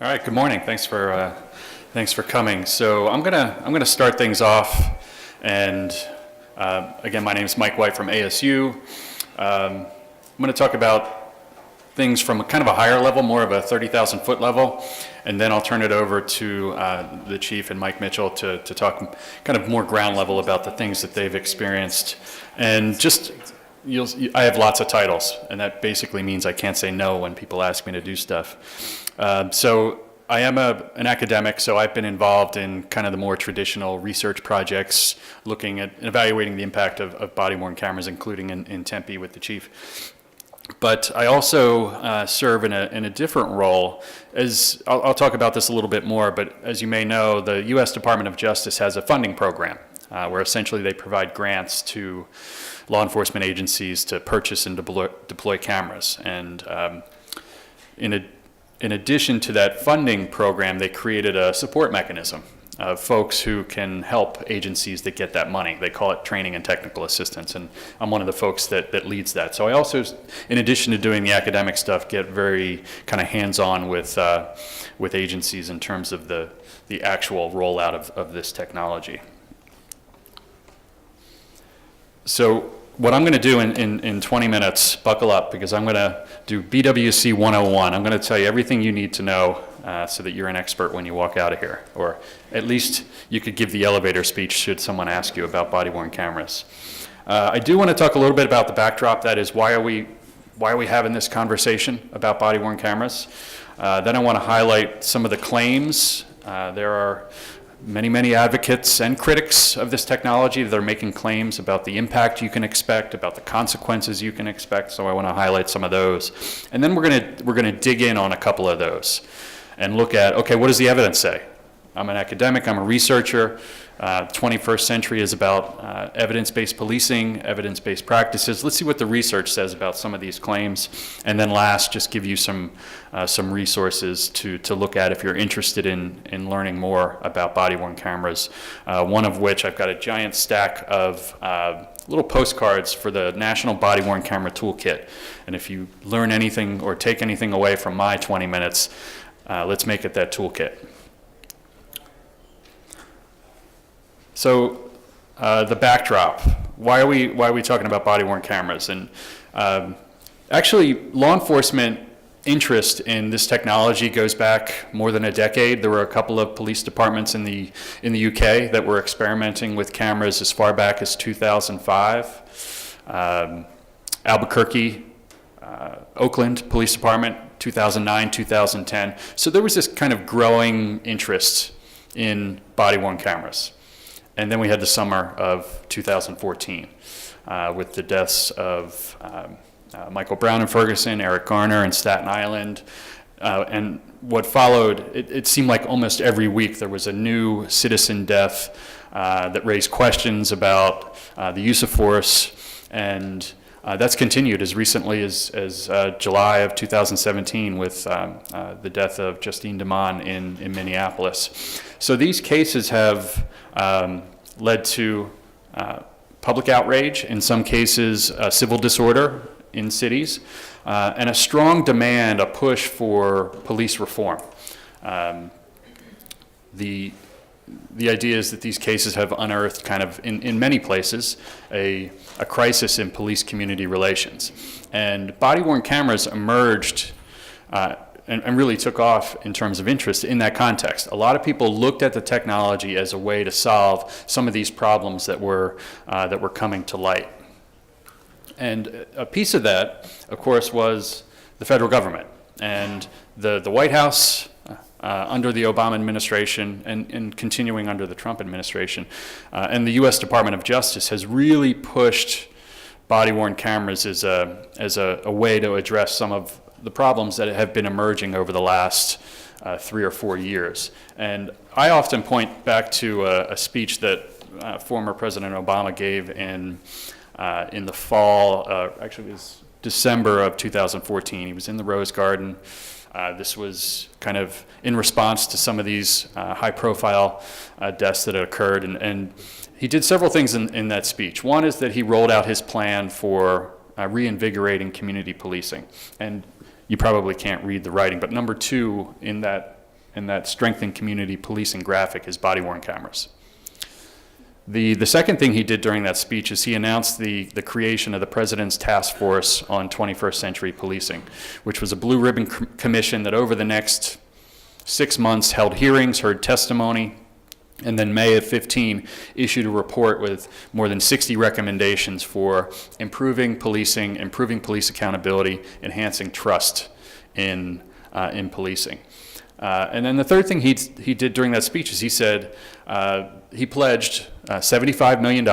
All right, good morning. Thanks for coming. So I'm gonna start things off, and again, my name is Mike White from ASU. I'm gonna talk about things from kind of a higher level, more of a 30,000 foot level, and then I'll turn it over to the chief and Mike Mitchell to talk kind of more ground level about the things that they've experienced. And just, I have lots of titles, and that basically means I can't say no when people ask me to do stuff. So I am an academic, so I've been involved in kind of the more traditional research projects, looking at and evaluating the impact of body-worn cameras, including in Tempe with the chief. But I also serve in a different role. As I'll talk about this a little bit more, but as you may know, the U.S. Department of Justice has a funding program where essentially they provide grants to law enforcement agencies to purchase and deploy cameras. And in addition to that funding program, they created a support mechanism of folks who can help agencies that get that money. They call it training and technical assistance, and I'm one of the folks that leads that. So I also, in addition to doing the academic stuff, get very kind of hands-on with agencies in terms of the actual rollout of this technology. So what I'm going to do in 20 minutes, buckle up, because I'm going to do BWC 101. I'm going to tell you everything you need to know so that you're an expert when you walk out of here, or at least you could give the elevator speech should someone ask you about body-worn cameras. I do want to talk a little bit about the backdrop. That is, why are we having this conversation about body-worn cameras? Then I want to highlight some of the claims. There are many advocates and critics of this technology that are making claims about the impact you can expect, about the consequences you can expect, so I want to highlight some of those. And then we're going to dig in on a couple of those and look at, okay, what does the evidence say? I'm an academic, I'm a researcher. 21st century is about evidence-based policing, evidence-based practices. Let's see what the research says about some of these claims. And then last, just give you some resources to look at if you're interested in learning more about body-worn cameras. One of which, I've got a giant stack of little postcards for the National Body-Worn Camera Toolkit. And if you learn anything or take anything away from my 20 minutes, let's make it that toolkit. So the backdrop, why are we talking about body-worn cameras? And actually, law enforcement interest in this technology goes back more than a decade. There were a couple of police departments in the UK that were experimenting with cameras as far back as 2005. Albuquerque, Oakland Police Department, 2009, 2010. So there was this kind of growing interest in body-worn cameras. And then we had the summer of 2014 with the deaths of Michael Brown in Ferguson, Eric Garner in Staten Island. And what followed, it seemed like almost every week there was a new citizen death that raised questions about the use of force. And that's continued as recently as July of 2017 with the death of Justine Damon in Minneapolis. So these cases have led to public outrage, in some cases civil disorder in cities, and a strong demand, a push for police reform. The idea is that these cases have unearthed kind of, in many places, a crisis in police community relations. And body-worn cameras emerged and really took off in terms of interest in that context. A lot of people looked at the technology as a way to solve some of these problems that were coming to light. And a piece of that, of course, was the federal government. And the White House, under the Obama administration and continuing under the Trump administration, and the U.S. Department of Justice has really pushed body-worn cameras as a way to address some of the problems that have been emerging over the last 3 or 4 years. And I often point back to a speech that former President Obama gave in the fall, actually it was December of 2014. He was in the Rose Garden. This was kind of in response to some of these high-profile deaths that had occurred. And he did several things in that speech. One is that he rolled out his plan for reinvigorating community policing. And you probably can't read the writing, but number two in that And that strengthen community policing graphic is body-worn cameras. The second thing he did during that speech is he announced the creation of the President's Task Force on 21st Century Policing, which was a blue ribbon commission that over the next 6 months held hearings, heard testimony, and then May of 15 issued a report with more than 60 recommendations for improving policing, improving police accountability, enhancing trust in policing. And then the third thing he did during that speech is he said he pledged $75 million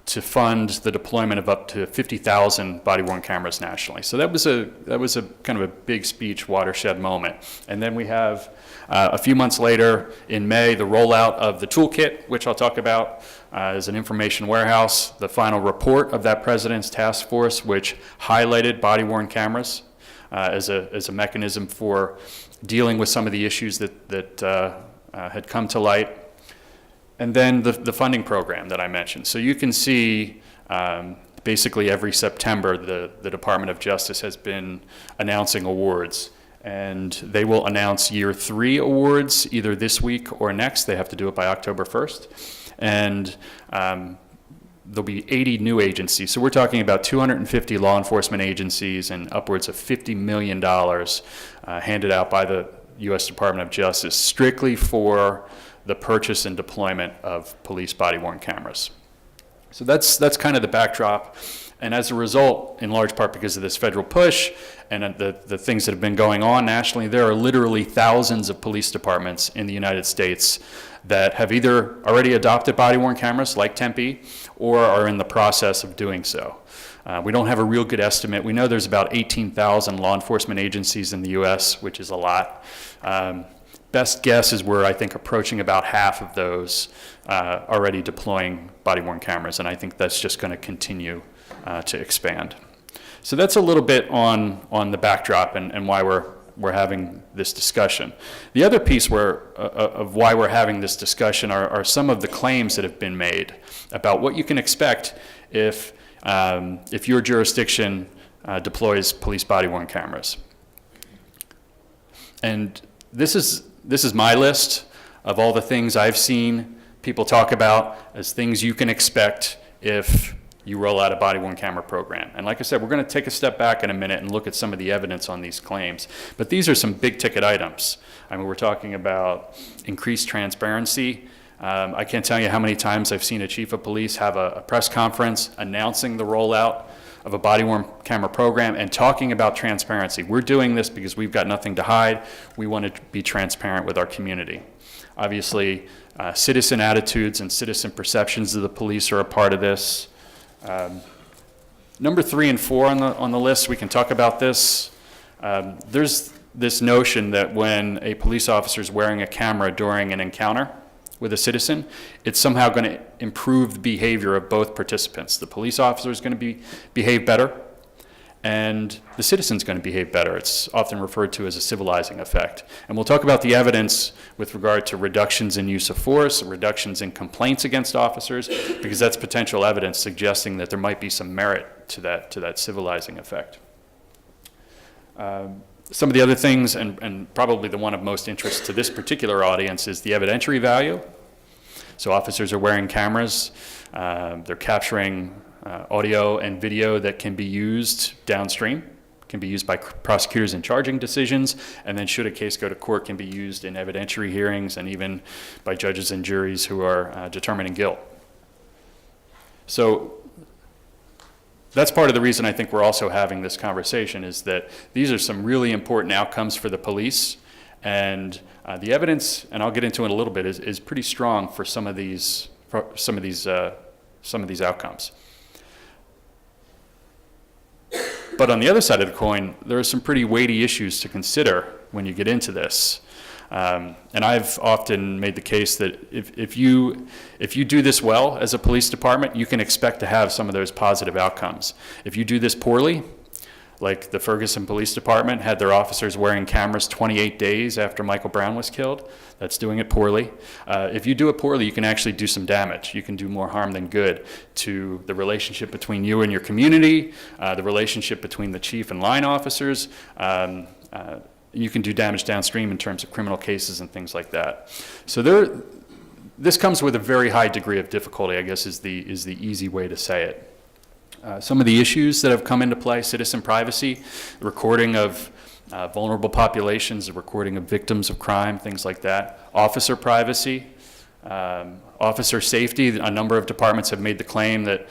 to fund the deployment of up to 50,000 body-worn cameras nationally. So that was a kind of a big speech, watershed moment. And then we have a few months later in May the rollout of the toolkit, which I'll talk about as an information warehouse, the final report of that President's Task Force, which highlighted body-worn cameras as a mechanism for dealing with some of the issues that had come to light. And then the funding program that I mentioned. So you can see basically every September the Department of Justice has been announcing awards. And they will announce year 3 awards either this week or next. They have to do it by October 1st. And there'll be 80 new agencies. So we're talking about 250 law enforcement agencies and upwards of $50 million handed out by the U.S. Department of Justice strictly for the purchase and deployment of police body-worn cameras. So that's kind of the backdrop. And as a result, in large part because of this federal push and the things that have been going on nationally, there are literally thousands of police departments in the United States that have either already adopted body-worn cameras, like Tempe, or are in the process of doing so. We don't have a real good estimate. We know there's about 18,000 law enforcement agencies in the U.S., which is a lot. Best guess is we're, I think, approaching about half of those already deploying body-worn cameras, and I think that's just going to continue to expand. So that's a little bit on the backdrop and why we're having this discussion. The other piece of why we're having this discussion are some of the claims that have been made about what you can expect if your jurisdiction deploys police body-worn cameras. And this is my list of all the things I've seen people talk about as things you can expect if you roll out a body-worn camera program. And like I said, we're going to take a step back in a minute and look at some of the evidence on these claims. But these are some big ticket items. I mean, we're talking about increased transparency. I can't tell you how many times I've seen a chief of police have a press conference announcing the rollout of a body-worn camera program and talking about transparency. We're doing this because we've got nothing to hide. We want to be transparent with our community. Obviously, citizen attitudes and citizen perceptions of the police are a part of this. Number 3 and 4 on the list, we can talk about this. There's this notion that when a police officer is wearing a camera during an encounter with a citizen, it's somehow going to improve the behavior of both participants. The police officer is going to behave better, and the citizen's going to behave better. It's often referred to as a civilizing effect. And we'll talk about the evidence with regard to reductions in use of force, reductions in complaints against officers, because that's potential evidence suggesting that there might be some merit to that civilizing effect. Some of the other things, and probably the one of most interest to this particular audience, is the evidentiary value. So officers are wearing cameras. They're capturing audio and video that can be used downstream, can be used by prosecutors in charging decisions, and then should a case go to court, can be used in evidentiary hearings and even by judges and juries who are determining guilt. So that's part of the reason I think we're also having this conversation, is that these are some really important outcomes for the police, and the evidence, and I'll get into it in a little bit, is pretty strong for some of these outcomes. But on the other side of the coin, there are some pretty weighty issues to consider when you get into this. And I've often made the case that if you do this well as a police department, you can expect to have some of those positive outcomes. If you do this poorly, like the Ferguson Police Department had their officers wearing cameras 28 days after Michael Brown was killed, that's doing it poorly. If you do it poorly, you can actually do some damage. You can do more harm than good to the relationship between you and your community, the relationship between the chief and line officers. you can do damage downstream in terms of criminal cases and things like that. So this comes with a very high degree of difficulty, I guess is the easy way to say it. Some of the issues that have come into play: citizen privacy, the recording of vulnerable populations, the recording of victims of crime, things like that. Officer privacy, officer safety. A number of departments have made the claim that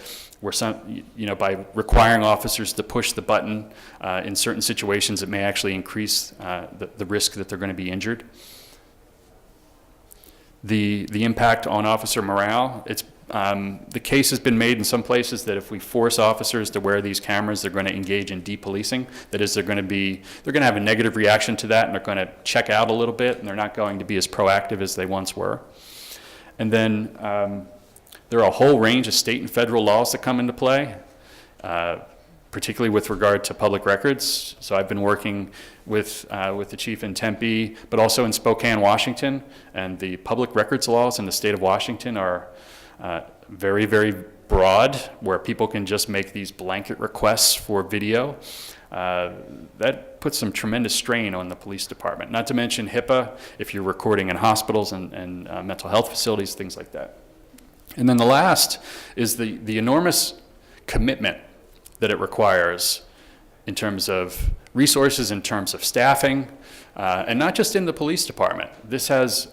by requiring officers to push the button in certain situations, it may actually increase the risk that they're going to be injured. The impact on officer morale. The case has been made in some places that if we force officers to wear these cameras, they're going to engage in depolicing. That is, they're going to have a negative reaction to that, and they're going to check out a little bit, and they're not going to be as proactive as they once were. And then there are a whole range of state and federal laws that come into play, particularly with regard to public records. So I've been working with the chief in Tempe, but also in Spokane, Washington, and the public records laws in the state of Washington are very, very broad, where people can just make these blanket requests for video. That puts some tremendous strain on the police department. Not to mention HIPAA, if you're recording in hospitals and mental health facilities, things like that. And then the last is the enormous commitment that it requires in terms of resources, in terms of staffing, and not just in the police department. This has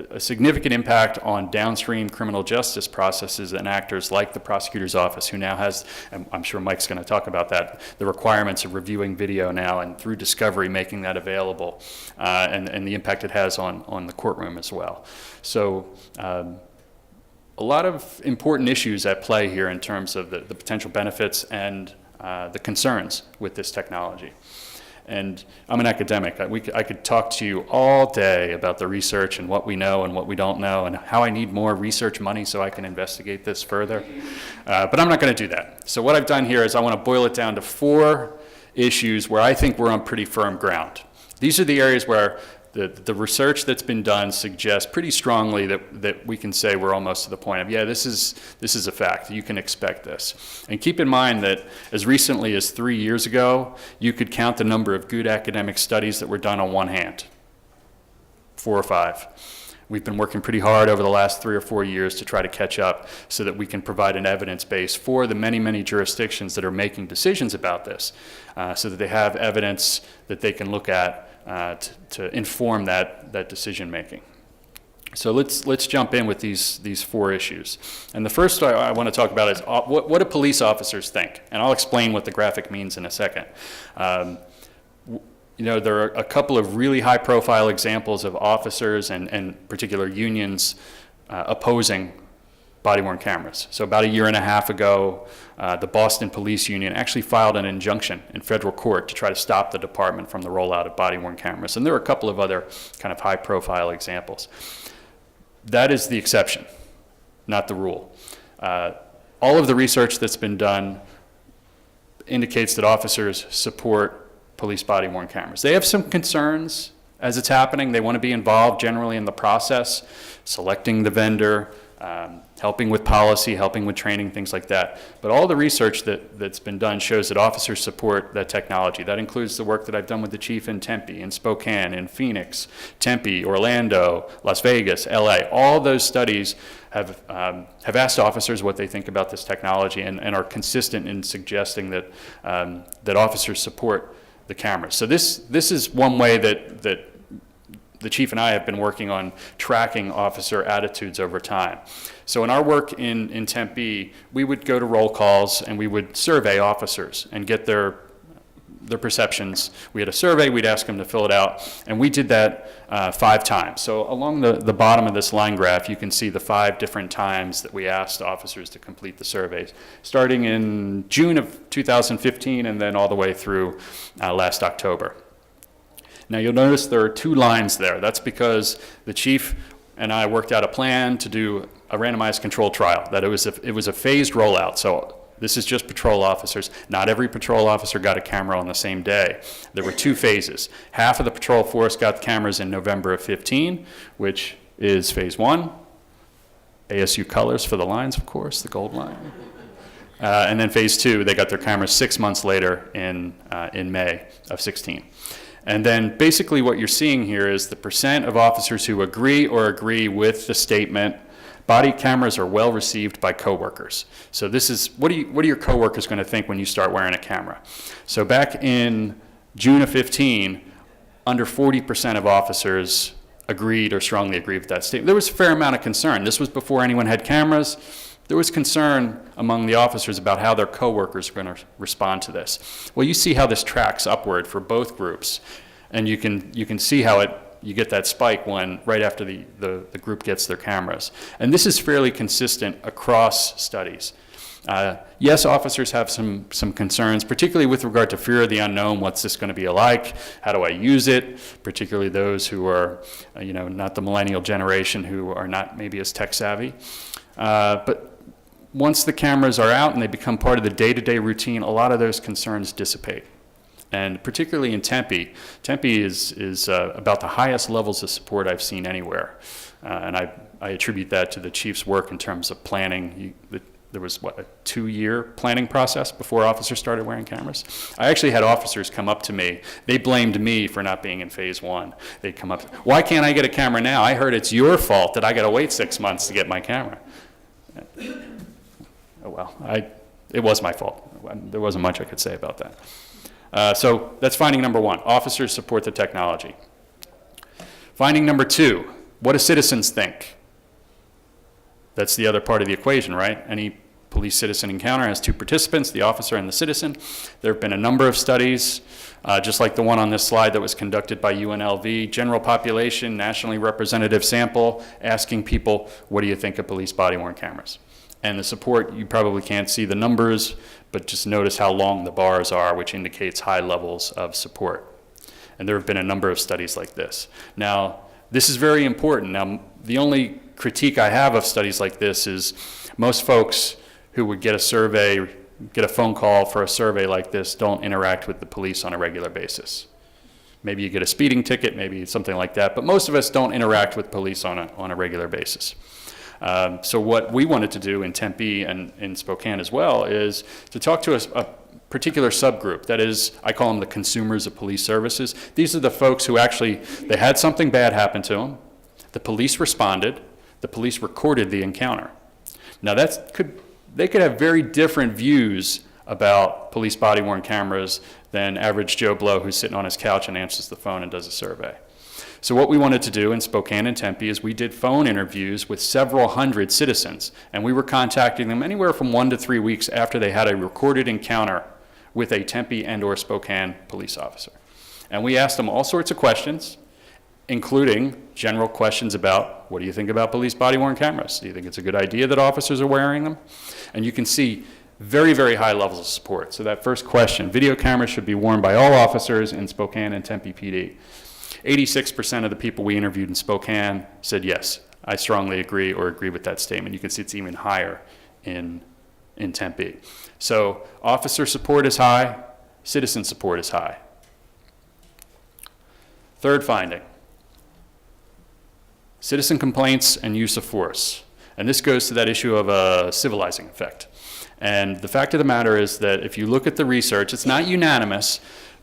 a significant impact on downstream criminal justice processes and actors like the prosecutor's office, who now has, and I'm sure Mike's going to talk about that, the requirements of reviewing video now and through discovery making that available, and the impact it has on the courtroom as well. So a lot of important issues at play here in terms of the potential benefits and the concerns with this technology. And I'm an academic. I could talk to you all day about the research and what we know and what we don't know and how I need more research money so I can investigate this further. But I'm not going to do that. So what I've done here is I want to boil it down to 4 issues where I think we're on pretty firm ground. These are the areas where the research that's been done suggests pretty strongly that we can say we're almost to the point of, yeah, this is a fact. You can expect this. And keep in mind that as recently as 3 years ago, you could count the number of good academic studies that were done on one hand, 4 or 5. We've been working pretty hard over the last 3 or 4 years to try to catch up so that we can provide an evidence base for the many, many jurisdictions that are making decisions about this, so that they have evidence that they can look at to inform that decision making. So let's jump in with these 4 issues. And the first I want to talk about is what do police officers think? And I'll explain what the graphic means in a second. There are a couple of really high-profile examples of officers and particular unions opposing body-worn cameras. So about 1.5 years ago, the Boston Police Union actually filed an injunction in federal court to try to stop the department from the rollout of body-worn cameras. And there are a couple of other kind of high-profile examples. That is the exception, not the rule. All of the research that's been done indicates that officers support police body-worn cameras. They have some concerns as it's happening. They want to be involved generally in the process, selecting the vendor, helping with policy, helping with training, things like that. But all the research that's been done shows that officers support that technology. That includes the work that I've done with the chief in Tempe, in Spokane, in Phoenix, Tempe, Orlando, Las Vegas, LA. All those studies have asked officers what they think about this technology and are consistent in suggesting that officers support the cameras. So this is one way that the chief and I have been working on tracking officer attitudes over time. So in our work in Tempe, we would go to roll calls and we would survey officers and get their perceptions. We had a survey, we'd ask them to fill it out, and we did that 5 times. So along the bottom of this line graph, you can see the 5 different times that we asked officers to complete the surveys, starting in June of 2015 and then all the way through last October. Now you'll notice there are 2 lines there. That's because the chief and I worked out a plan to do a randomized controlled trial, that it was a phased rollout. So this is just patrol officers. Not every patrol officer got a camera on the same day. There were 2 phases. Half of the patrol force got cameras in November of 15, which is phase 1. ASU colors for the lines, of course, the gold line. And then phase 2, they got their cameras 6 months later in May of 16. And then basically what you're seeing here is the percent of officers who agree or agree with the statement, body cameras are well received by coworkers. So this is, what are your coworkers going to think when you start wearing a camera? So back in June of 15, under 40% of officers agreed or strongly agreed with that statement. There was a fair amount of concern. This was before anyone had cameras. There was concern among the officers about how their coworkers are going to respond to this. Well, you see how this tracks upward for both groups, and you can see how you get that spike when right after the group gets their cameras. And this is fairly consistent across studies. Yes, officers have some concerns, particularly with regard to fear of the unknown. What's this going to be like? How do I use it? Particularly those who are, not the millennial generation, who are not maybe as tech savvy. But once the cameras are out and they become part of the day-to-day routine, a lot of those concerns dissipate. And particularly in Tempe, Tempe is about the highest levels of support I've seen anywhere. And I attribute that to the chief's work in terms of planning. There was, a 2-year planning process before officers started wearing cameras? I actually had officers come up to me. They blamed me for not being in phase 1. They'd come up, why can't I get a camera now? I heard it's your fault that I got to wait 6 months to get my camera. Oh, well, it was my fault. There wasn't much I could say about that. So that's finding number 1. Officers support the technology. Finding number 2, what do citizens think? That's the other part of the equation, right? Any police-citizen encounter has 2 participants, the officer and the citizen. There have been a number of studies, just like the one on this slide that was conducted by UNLV, general population, nationally representative sample, asking people, what do you think of police body-worn cameras? And the support, you probably can't see the numbers, but just notice how long the bars are, which indicates high levels of support. And there have been a number of studies like this. Now, this is very important. Now, the only critique I have of studies like this is most folks who would get a phone call for a survey like this don't interact with the police on a regular basis. Maybe you get a speeding ticket, maybe something like that, but most of us don't interact with police on a regular basis. So what we wanted to do in Tempe and in Spokane as well is to talk to a particular subgroup. That is, I call them the consumers of police services. These are the folks who actually, they had something bad happen to them. The police responded. The police recorded the encounter. Now they could have very different views about police body-worn cameras than average Joe Blow who's sitting on his couch and answers the phone and does a survey. So what we wanted to do in Spokane and Tempe is we did phone interviews with several hundred citizens, and we were contacting them anywhere from 1 to 3 weeks after they had a recorded encounter with a Tempe and or Spokane police officer. And we asked them all sorts of questions, including general questions about, what do you think about police body-worn cameras? Do you think it's a good idea that officers are wearing them? And you can see very, very high levels of support. So that first question, video cameras should be worn by all officers in Spokane and Tempe PD. 86% of the people we interviewed in Spokane said, yes, I strongly agree or agree with that statement. You can see it's even higher in Tempe. So officer support is high, citizen support is high. Third finding, citizen complaints and use of force. And this goes to that issue of a civilizing effect. And the fact of the matter is that if you look at the research, it's not unanimous,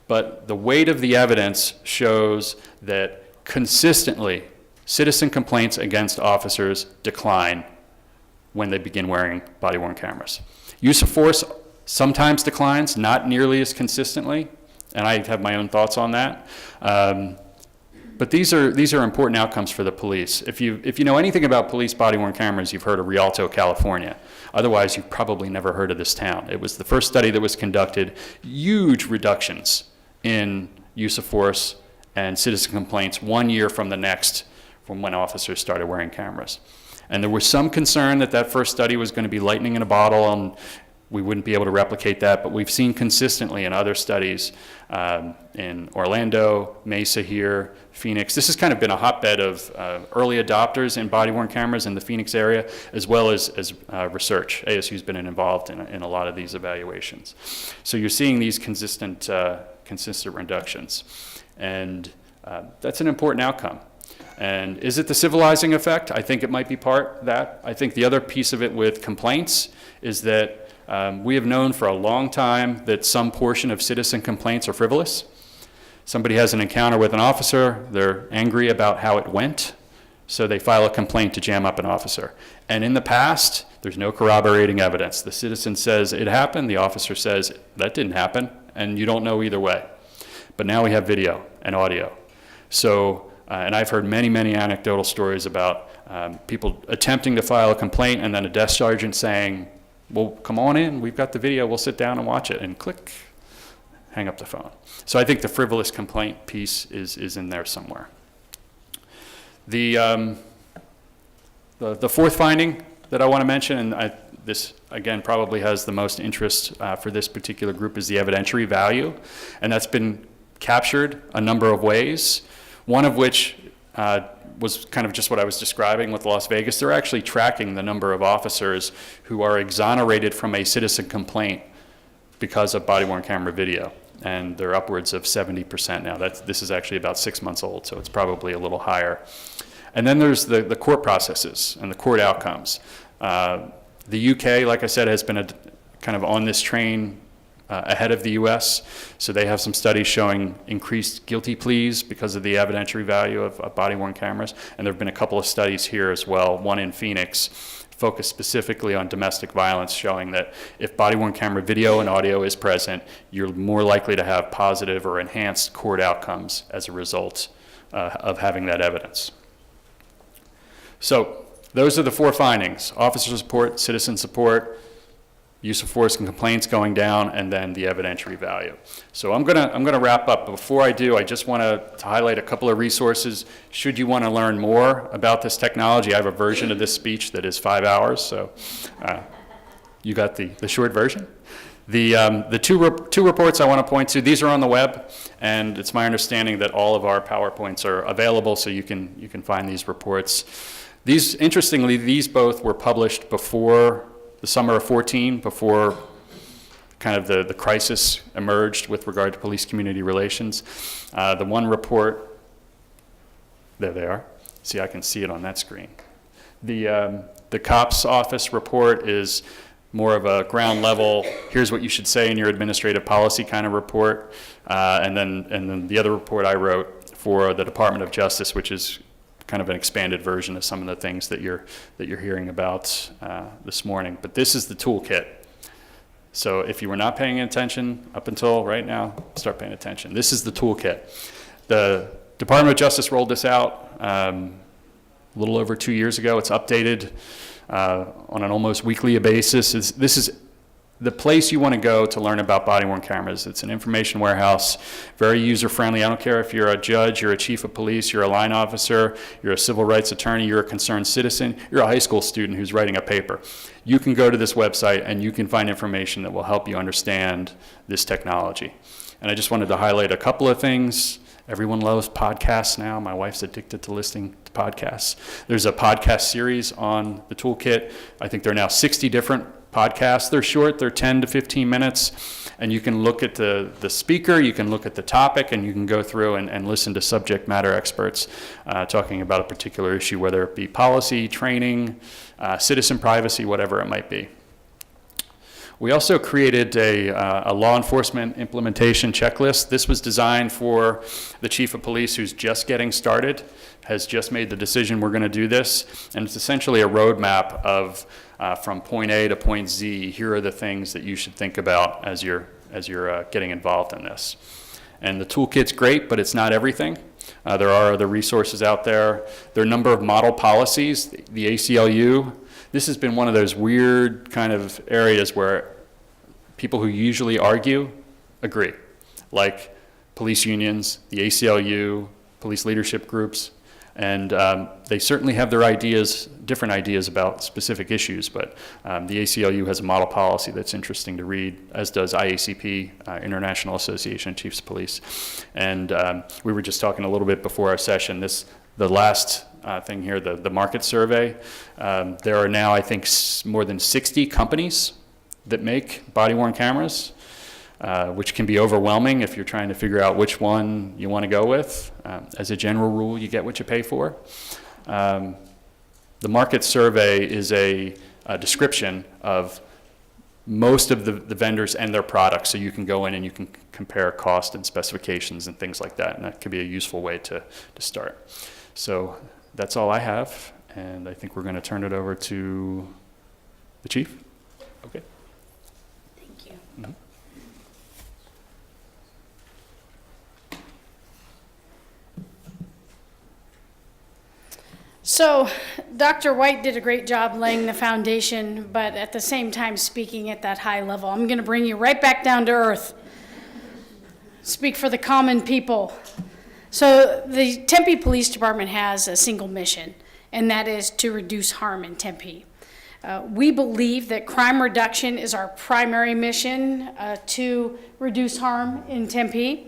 but the weight of the evidence shows that consistently citizen complaints against officers decline when they begin wearing body-worn cameras. Use of force sometimes declines, not nearly as consistently, and I have my own thoughts on that. But these are important outcomes for the police. If you know anything about police body-worn cameras, you've heard of Rialto, California. Otherwise, you've probably never heard of this town. It was the first study that was conducted. Huge reductions in use of force and citizen complaints 1 year from the next from when officers started wearing cameras. And there was some concern that first study was going to be lightning in a bottle and we wouldn't be able to replicate that, but we've seen consistently in other studies in Orlando, Mesa here, Phoenix. This has kind of been a hotbed of early adopters in body-worn cameras in the Phoenix area, as well as research. ASU's been involved in a lot of these evaluations. So you're seeing these consistent reductions. And that's an important outcome. And is it the civilizing effect? I think it might be part that. I think the other piece of it with complaints is that we have known for a long time that some portion of citizen complaints are frivolous. Somebody has an encounter with an officer, they're angry about how it went, so they file a complaint to jam up an officer. And in the past, there's no corroborating evidence. The citizen says it happened, the officer says that didn't happen, and you don't know either way. But now we have video and audio. So, and I've heard many, many anecdotal stories about people attempting to file a complaint and then a desk sergeant saying, well, come on in, we've got the video, we'll sit down and watch it, and click, hang up the phone. So I think the frivolous complaint piece is in there somewhere. The fourth finding that I want to mention, and this again probably has the most interest for this particular group, is the evidentiary value, and that's been captured a number of ways, one of which was kind of just what I was describing with Las Vegas. They're actually tracking the number of officers who are exonerated from a citizen complaint because of body-worn camera video, and they're upwards of 70% now. This is actually about 6 months old, so it's probably a little higher. And then there's the court processes and the court outcomes. The UK, like I said, has been kind of on this train ahead of the US. So they have some studies showing increased guilty pleas because of the evidentiary value of body-worn cameras. And there have been a couple of studies here as well, one in Phoenix, focused specifically on domestic violence, showing that if body-worn camera video and audio is present, you're more likely to have positive or enhanced court outcomes as a result of having that evidence. So those are the 4 findings: officer support, citizen support, use of force and complaints going down, and then the evidentiary value. So I'm gonna wrap up. But before I do, I just want to highlight a couple of resources. Should you want to learn more about this technology, I have a version of this speech that is 5 hours, so you got the short version. The two reports I want to point to, these are on the web, and it's my understanding that all of our PowerPoints are available, so you can find these reports. Interestingly, these both were published before the summer of 14, before kind of the crisis emerged with regard to police community relations. The one report, there they are. See, I can see it on that screen. The COPS office report is more of a ground level, here's what you should say in your administrative policy kind of report. And then the other report I wrote for the Department of Justice, which is kind of an expanded version of some of the things that you're hearing about this morning. But this is the toolkit. So if you were not paying attention up until right now, start paying attention. This is the toolkit. The Department of Justice rolled this out a little over 2 years ago. It's updated on an almost weekly basis. This is the place you want to go to learn about body-worn cameras. It's an information warehouse, very user-friendly. I don't care if you're a judge, you're a chief of police, you're a line officer, you're a civil rights attorney, you're a concerned citizen, you're a high school student who's writing a paper. You can go to this website and you can find information that will help you understand this technology. And I just wanted to highlight a couple of things. Everyone loves podcasts now. My wife's addicted to listening to podcasts. There's a podcast series on the toolkit. I think there are now 60 different podcasts. They're short, they're 10 to 15 minutes, and you can look at the speaker, you can look at the topic, and you can go through and listen to subject matter experts talking about a particular issue, whether it be policy, training, citizen privacy, whatever it might be. We also created a law enforcement implementation checklist. This was designed for the chief of police who's just getting started, has just made the decision we're going to do this, and it's essentially a roadmap of from point A to point Z. Here are the things that you should think about as you're getting involved in this. And the toolkit's great, but it's not everything. There are other resources out there. There are a number of model policies. The ACLU, this has been one of those weird kind of areas where people who usually argue agree, like police unions, the ACLU, police leadership groups, and they certainly have their ideas, different ideas about specific issues, but the ACLU has a model policy that's interesting to read, as does IACP, International Association of Chiefs of Police. And we were just talking a little bit before our session, the last thing here, the market survey, there are now, I think, more than 60 companies that make body-worn cameras, which can be overwhelming if you're trying to figure out which one you want to go with. As a general rule, you get what you pay for. The market survey is a description of most of the vendors and their products, so you can go in and you can compare cost and specifications and things like that, and that could be a useful way to start. So that's all I have, and I think we're going to turn it over to the chief. Okay. Thank you. Mm-hmm. So Dr. White did a great job laying the foundation, but at the same time speaking at that high level. I'm going to bring you right back down to earth. Speak for the common people. So the Tempe Police Department has a single mission, and that is to reduce harm in Tempe. We believe that crime reduction is our primary mission to reduce harm in Tempe.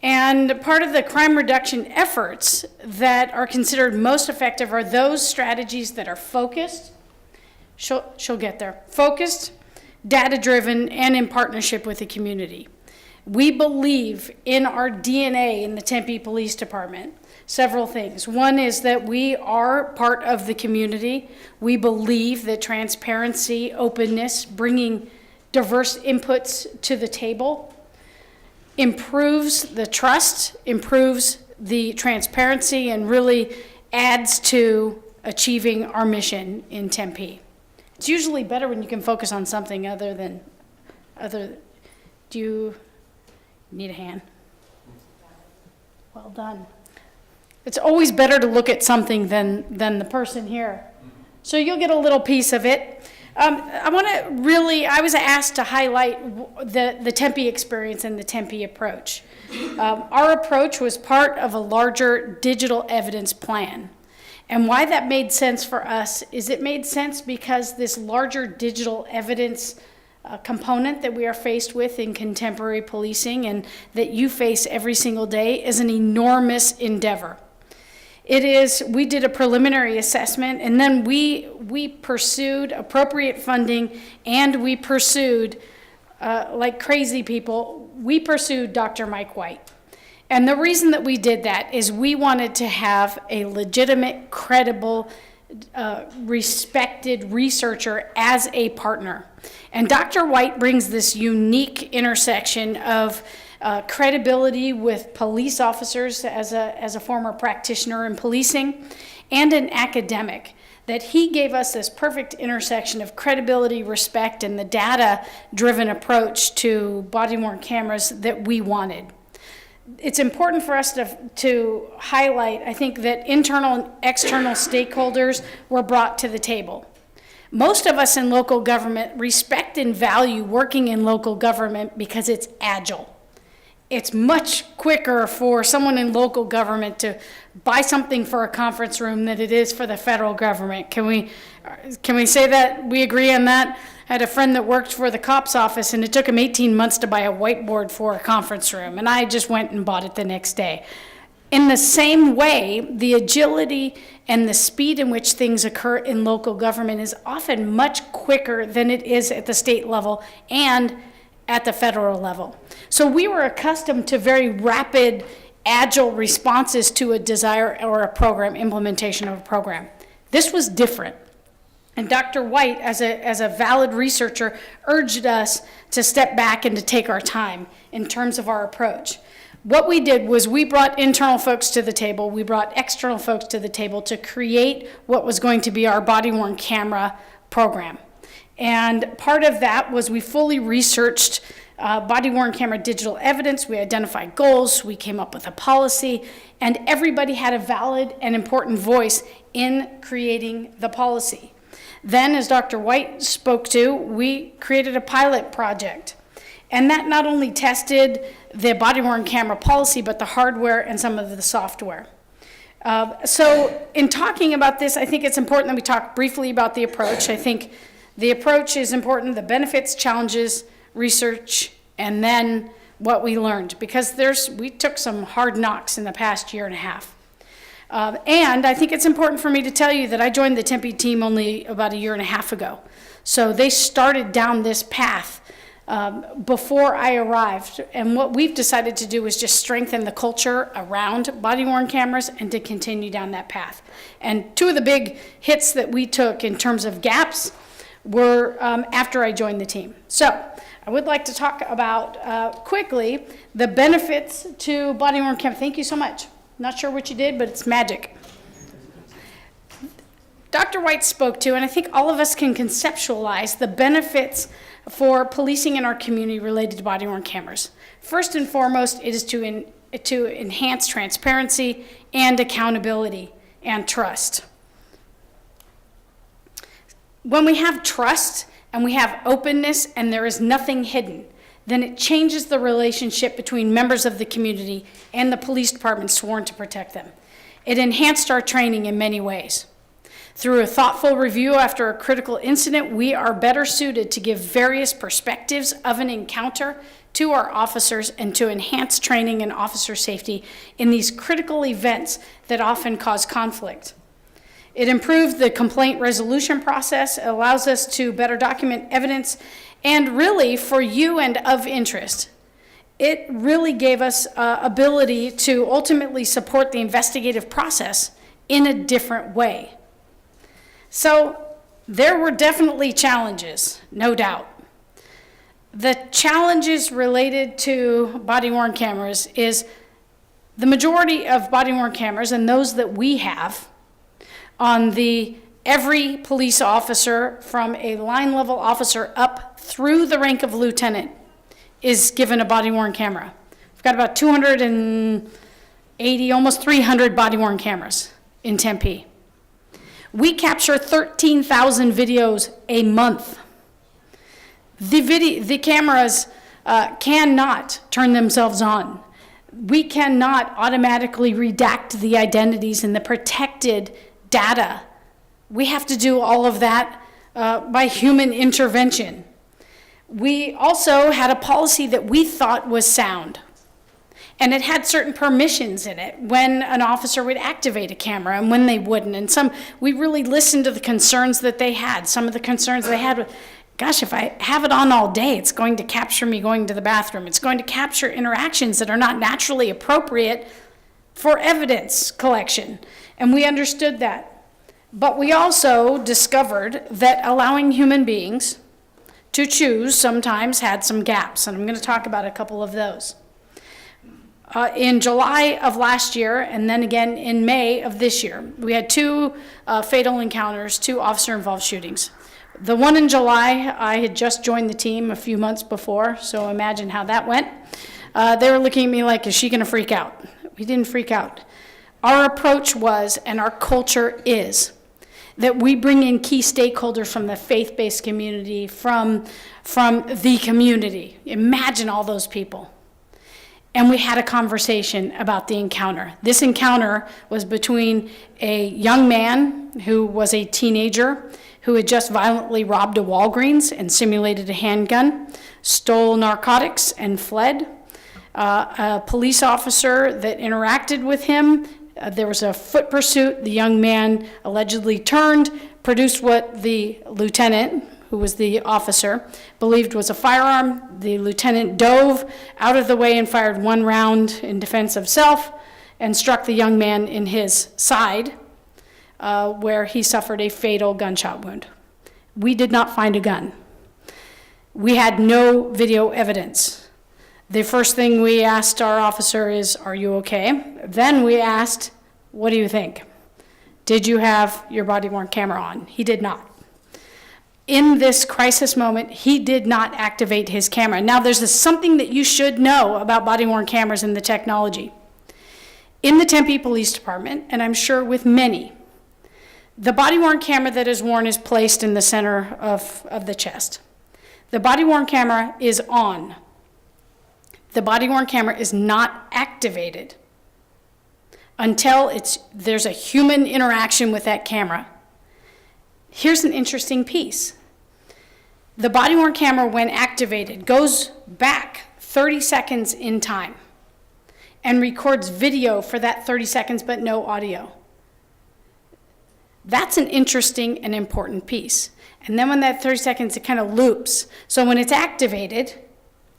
And part of the crime reduction efforts that are considered most effective are those strategies that are focused, she'll get there, focused, data-driven, and in partnership with the community. We believe in our DNA in the Tempe Police Department several things. One is that we are part of the community. We believe that transparency, openness, bringing diverse inputs to the table improves the trust, improves the transparency, and really adds to achieving our mission in Tempe. It's usually better when you can focus on something do you need a hand? Well done. It's always better to look at something than the person here. So you'll get a little piece of it. I was asked to highlight the Tempe experience and the Tempe approach. Our approach was part of a larger digital evidence plan. And why that made sense for us is it made sense because this larger digital evidence component that we are faced with in contemporary policing and that you face every single day is an enormous endeavor. We did a preliminary assessment, and then we pursued appropriate funding, and we pursued, like crazy people, we pursued Dr. Mike White. And the reason that we did that is we wanted to have a legitimate, credible, respected researcher as a partner. And Dr. White brings this unique intersection of credibility with police officers as a former practitioner in policing and an academic, that he gave us this perfect intersection of credibility, respect, and the data-driven approach to body-worn cameras that we wanted. It's important for us to highlight, I think, that internal and external stakeholders were brought to the table. Most of us in local government respect and value working in local government because it's agile. It's much quicker for someone in local government to buy something for a conference room than it is for the federal government. Can we say that we agree on that? I had a friend that worked for the COPS office, and it took him 18 months to buy a whiteboard for a conference room, and I just went and bought it the next day. In the same way, the agility and the speed in which things occur in local government is often much quicker than it is at the state level and at the federal level. So we were accustomed to very rapid, agile responses to a desire or a program, implementation of a program. This was different. And Dr. White, as a valid researcher, urged us to step back and to take our time in terms of our approach. What we did was we brought internal folks to the table, we brought external folks to the table to create what was going to be our body-worn camera program. And part of that was we fully researched body-worn camera digital evidence, we identified goals, we came up with a policy, and everybody had a valid and important voice in creating the policy. Then, as Dr. White spoke to, we created a pilot project. And that not only tested the body-worn camera policy, but the hardware and some of the software. So in talking about this, I think it's important that we talk briefly about the approach. I think the approach is important, the benefits, challenges, research, and then what we learned. Because we took some hard knocks in the past year and a half. And I think it's important for me to tell you that I joined the Tempe team only about a year and a half ago. So they started down this path before I arrived. And what we've decided to do is just strengthen the culture around body-worn cameras and to continue down that path. And two of the big hits that we took in terms of gaps were after I joined the team. So I would like to talk about quickly the benefits to body-worn camera. Thank you so much. Not sure what you did, but it's magic. Dr. White spoke to, and I think all of us can conceptualize the benefits for policing in our community related to body-worn cameras. First and foremost, it is to enhance transparency and accountability and trust. When we have trust and we have openness and there is nothing hidden, then it changes the relationship between members of the community and the police department sworn to protect them. It enhanced our training in many ways. Through a thoughtful review after a critical incident, we are better suited to give various perspectives of an encounter to our officers and to enhance training and officer safety in these critical events that often cause conflict. It improved the complaint resolution process, allows us to better document evidence, and really for you and of interest. It really gave us ability to ultimately support the investigative process in a different way. So there were definitely challenges, no doubt. The challenges related to body-worn cameras is the majority of body-worn cameras, and those that we have, on every police officer from a line level officer up through the rank of lieutenant is given a body-worn camera. We've got about 280, almost 300 body-worn cameras in Tempe. We capture 13,000 videos a month. The cameras cannot turn themselves on. We cannot automatically redact the identities and the protected data. We have to do all of that by human intervention. We also had a policy that we thought was sound. And it had certain permissions in it when an officer would activate a camera and when they wouldn't. And we really listened to the concerns that they had. Some of the concerns they had were, gosh, if I have it on all day, it's going to capture me going to the bathroom. It's going to capture interactions that are not naturally appropriate for evidence collection. And we understood that. But we also discovered that allowing human beings to choose sometimes had some gaps. And I'm going to talk about a couple of those. In July of last year, and then again in May of this year, we had two fatal encounters, two officer-involved shootings. The one in July, I had just joined the team a few months before, so imagine how that went. They were looking at me like, is she going to freak out? We didn't freak out. Our approach was, and our culture is, that we bring in key stakeholders from the faith-based community, from the community. Imagine all those people. And we had a conversation about the encounter. This encounter was between a young man who was a teenager who had just violently robbed a Walgreens and simulated a handgun, stole narcotics and fled. A police officer that interacted with him, there was a foot pursuit. The young man allegedly turned, produced what the lieutenant, who was the officer, believed was a firearm. The lieutenant dove out of the way and fired one round in defense of self and struck the young man in his side, where he suffered a fatal gunshot wound. We did not find a gun. We had no video evidence. The first thing we asked our officer is, are you okay? Then we asked, what do you think? Did you have your body-worn camera on? He did not. In this crisis moment, he did not activate his camera. Now, there's something that you should know about body-worn cameras and the technology. In the Tempe Police Department, and I'm sure with many, the body-worn camera that is worn is placed in the center of the chest. The body-worn camera is on. The body-worn camera is not activated until there's a human interaction with that camera. Here's an interesting piece. The body-worn camera, when activated, goes back 30 seconds in time and records video for that 30 seconds, but no audio. That's an interesting and important piece. And then when that 30 seconds, it kind of loops. So when it's activated,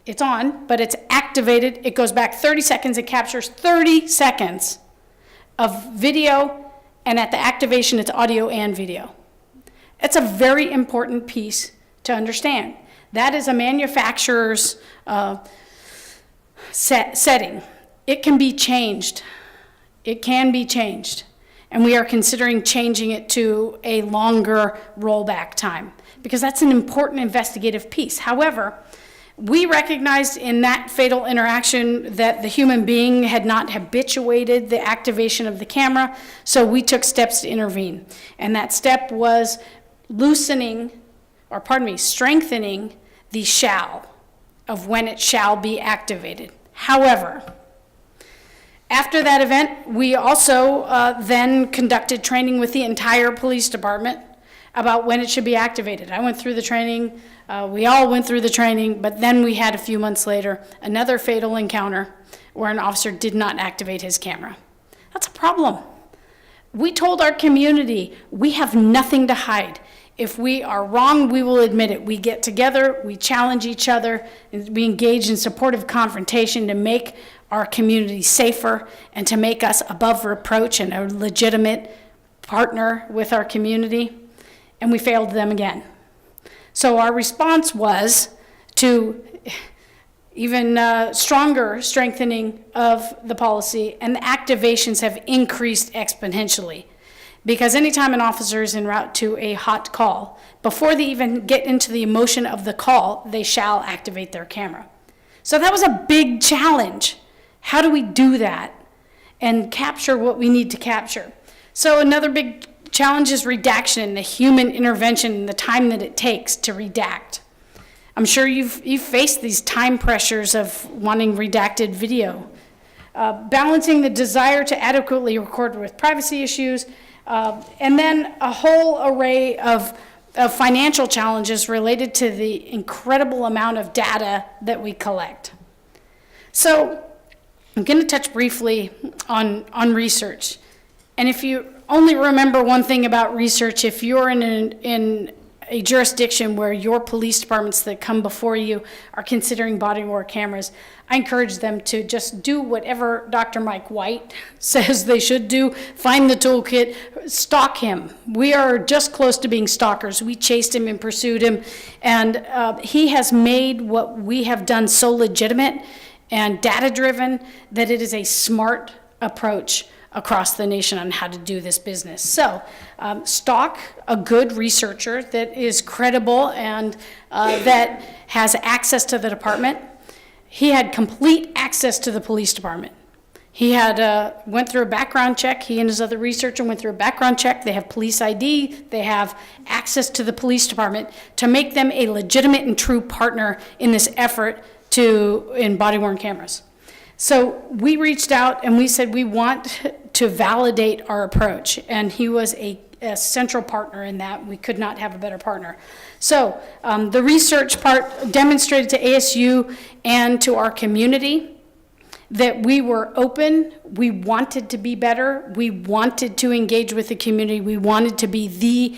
it's on, but it's activated, it goes back 30 seconds, it captures 30 seconds of video, and at the activation, it's audio and video. It's a very important piece to understand. That is a manufacturer's setting. It can be changed. It can be changed. And we are considering changing it to a longer rollback time because that's an important investigative piece. However, we recognized in that fatal interaction that the human being had not habituated the activation of the camera, so we took steps to intervene. And that step was strengthening the shall of when it shall be activated. However, after that event, we also then conducted training with the entire police department about when it should be activated. I went through the training, we all went through the training, but then we had a few months later another fatal encounter where an officer did not activate his camera. That's a problem. We told our community, we have nothing to hide. If we are wrong, we will admit it. We get together, we challenge each other, and we engage in supportive confrontation to make our community safer and to make us above reproach and a legitimate partner with our community. And we failed them again. So our response was to even stronger strengthening of the policy, and the activations have increased exponentially. Because anytime an officer is en route to a hot call, before they even get into the emotion of the call, they shall activate their camera. So that was a big challenge. How do we do that and capture what we need to capture? So another big challenge is redaction, the human intervention, and the time that it takes to redact. I'm sure you've faced these time pressures of wanting redacted video. Balancing the desire to adequately record with privacy issues, and then a whole array of financial challenges related to the incredible amount of data that we collect. So I'm going to touch briefly on research. And if you only remember one thing about research, if you're in a jurisdiction where your police departments that come before you are considering body-worn cameras, I encourage them to just do whatever Dr. Mike White says they should do. Find the toolkit, stalk him. We are just close to being stalkers. We chased him and pursued him, and he has made what we have done so legitimate and data-driven that it is a smart approach across the nation on how to do this business. So stalk a good researcher that is credible and that has access to the department. He had complete access to the police department. He had went through a background check. He and his other researcher went through a background check. They have police ID. They have access to the police department to make them a legitimate and true partner in this effort in body-worn cameras. So we reached out and we said we want to validate our approach, and he was a central partner in that. We could not have a better partner. So the research part demonstrated to ASU and to our community that we were open, we wanted to be better, we wanted to engage with the community, we wanted to be the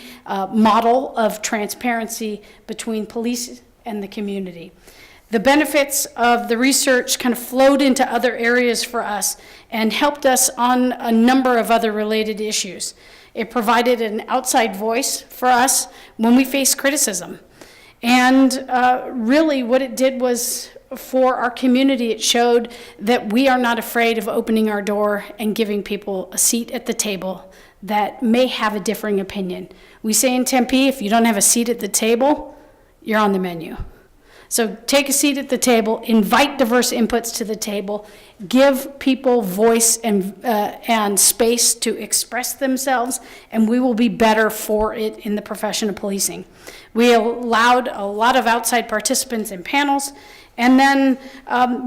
model of transparency between police and the community. The benefits of the research kind of flowed into other areas for us and helped us on a number of other related issues. It provided an outside voice for us when we faced criticism. And really what it did was, for our community, it showed that we are not afraid of opening our door and giving people a seat at the table that may have a differing opinion. We say in Tempe, if you don't have a seat at the table, you're on the menu. So take a seat at the table, invite diverse inputs to the table, give people voice and space to express themselves, and we will be better for it in the profession of policing. We allowed a lot of outside participants in panels, and then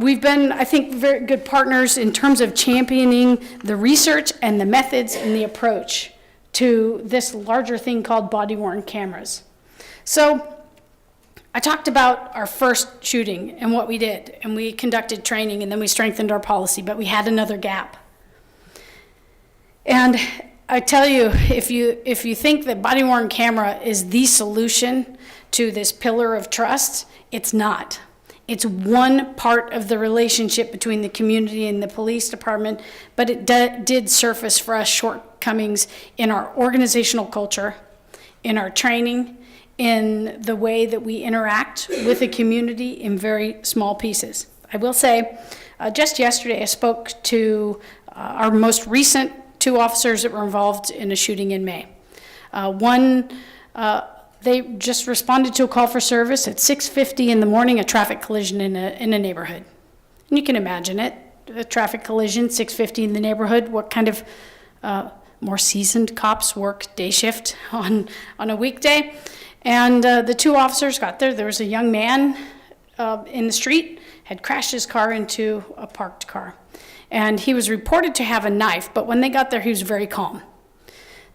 we've been, I think, very good partners in terms of championing the research and the methods and the approach to this larger thing called body-worn cameras. So I talked about our first shooting and what we did, and we conducted training, and then we strengthened our policy, but we had another gap. And I tell you, if you think that body-worn camera is the solution to this pillar of trust, it's not. It's one part of the relationship between the community and the police department, but it did surface for us shortcomings in our organizational culture, in our training, in the way that we interact with the community in very small pieces. I will say, just yesterday, I spoke to our most recent 2 officers that were involved in a shooting in May. One, they just responded to a call for service at 6:50 in the morning, a traffic collision in a neighborhood. And you can imagine it, a traffic collision, 6:50 in the neighborhood. What kind of more seasoned cops work day shift on a weekday? And the 2 officers got there. There was a young man in the street, had crashed his car into a parked car. And he was reported to have a knife, but when they got there, he was very calm.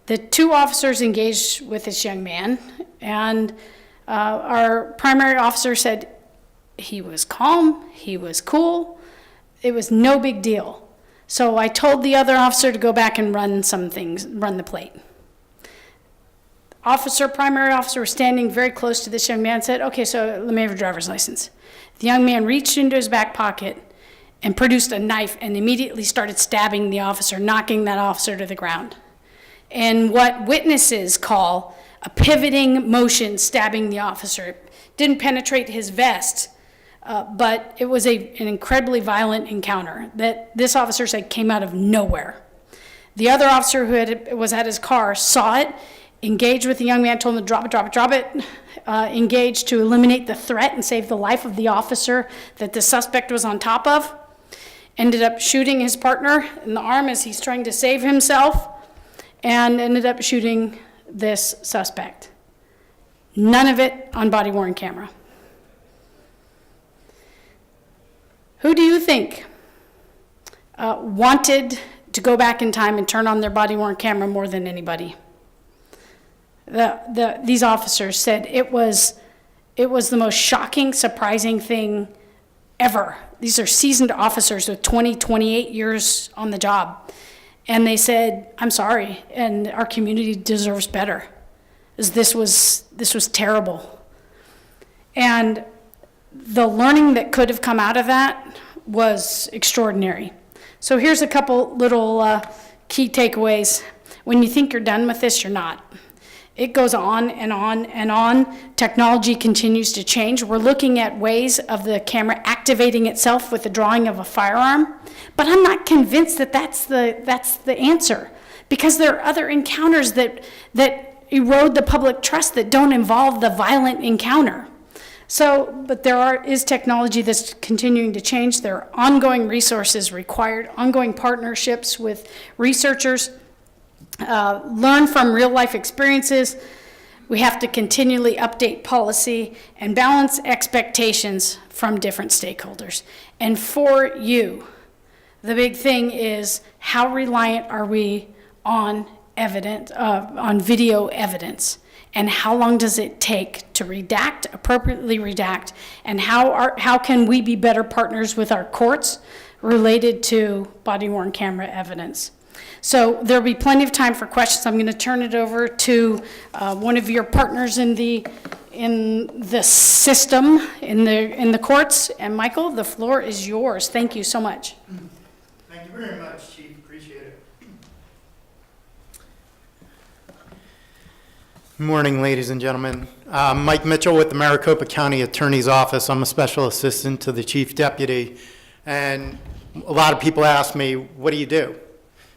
The 2 officers engaged with this young man, and our primary officer said he was calm, he was cool, it was no big deal. So I told the other officer to go back and run some things, run the plate. Primary officer was standing very close to this young man and said, okay, so let me have your driver's license. The young man reached into his back pocket and produced a knife and immediately started stabbing the officer, knocking that officer to the ground. And what witnesses call a pivoting motion, stabbing the officer. It didn't penetrate his vest, but it was an incredibly violent encounter that this officer said came out of nowhere. The other officer who was at his car saw it, engaged with the young man, told him to drop it, engaged to eliminate the threat and save the life of the officer that the suspect was on top of. Ended up shooting his partner in the arm as he's trying to save himself, and ended up shooting this suspect. None of it on body-worn camera. Who do you think wanted to go back in time and turn on their body-worn camera more than anybody? These officers said it was the most shocking, surprising thing ever. These are seasoned officers with 28 years on the job. And they said, I'm sorry, and our community deserves better. This was terrible. And the learning that could have come out of that was extraordinary. So here's a couple little key takeaways. When you think you're done with this, you're not. It goes on and on and on. Technology continues to change. We're looking at ways of the camera activating itself with the drawing of a firearm, but I'm not convinced that that's the answer, because there are other encounters that erode the public trust that don't involve the violent encounter. So, but is technology that's continuing to change. There are ongoing resources required, ongoing partnerships with researchers. Learn from real life experiences. We have to continually update policy and balance expectations from different stakeholders. And for you, the big thing is, how reliant are we on video evidence? And how long does it take to appropriately redact? And how can we be better partners with our courts related to body-worn camera evidence? So there'll be plenty of time for questions. I'm going to turn it over to one of your partners in the system, in the courts. And Michael, the floor is yours. Thank you so much. Thank you very much, Chief. Appreciate it. Good morning, ladies and gentlemen. Mike Mitchell with the Maricopa County Attorney's Office. I'm a special assistant to the Chief Deputy. And a lot of people ask me, what do you do?